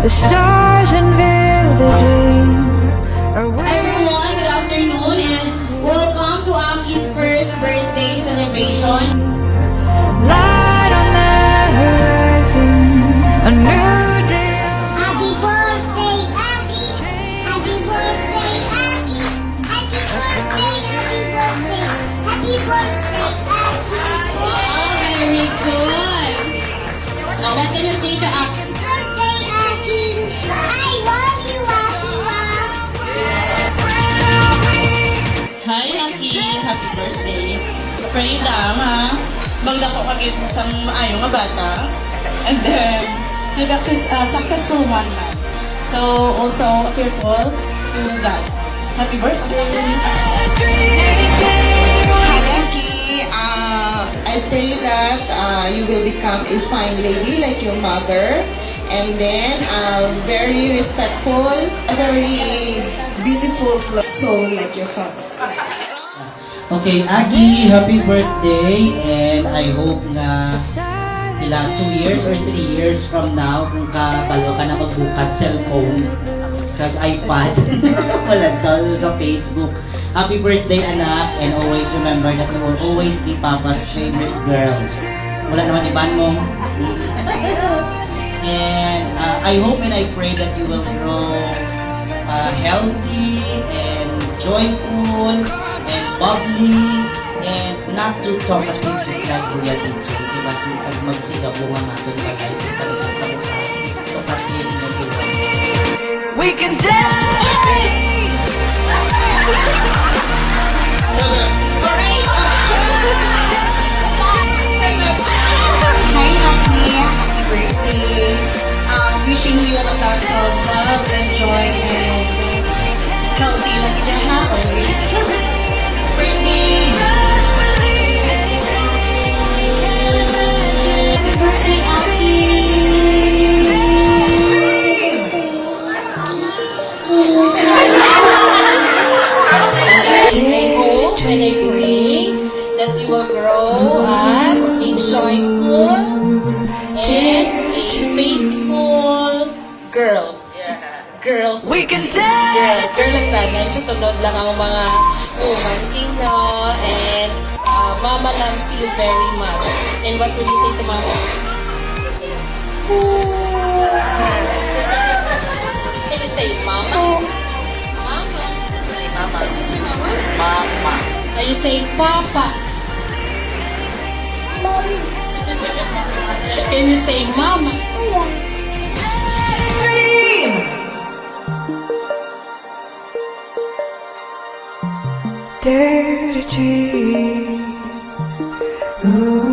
the stars unveil the dream. Or Everyone, good afternoon and welcome to Aki's first birthday celebration. light on the horizon, a new day. Happy birthday, Aki! Happy birthday, Aki! Happy birthday, happy birthday, happy birthday, Aki! Wow, very good. Now, what can you say to Aki? Happy birthday, Aki! I love you, Aki! Hi, Aki! Happy birthday! Pray lang, ha? Magdako ka gid sa maayo nga bata. And then, live a successful one man. So, also, fearful to God. Happy birthday! Hi, Aki. I pray that you will become a fine lady like your mother, and then very respectful, a very beautiful soul like your father. Okay, Agi, happy birthday, and I hope na ilang 2 years or 3 years from now, kung kabalo ka na magbukat cellphone, kag iPad, wala ka sa Facebook. Happy birthday, anak, and always remember that you will always be Papa's favorite girl. Wala naman iban mo. And I hope and I pray that you will grow healthy and joyful and bubbly and not too talkative just like Kuya Teacher. Diba? Pag magsigaw mo nga natin bagay, talkative mo diba? We can dance. Hi, Aki. Happy birthday. Wishing you lots of love and joy and healthy lang kita ha, always. Birthday! Happy birthday, Aki! I hope and I pray that you will grow as a joyful and a faithful girl. Girl. We can dance. Girl lang tanan. Susunod lang ang mga umanting, no? And Mama loves you very much. And what would you say to Mama? Can you say Mama? Mama. Mama. Can you say Mama? Mama. Can you say Papa? Can you say Mama? Dare to dream. Ooh.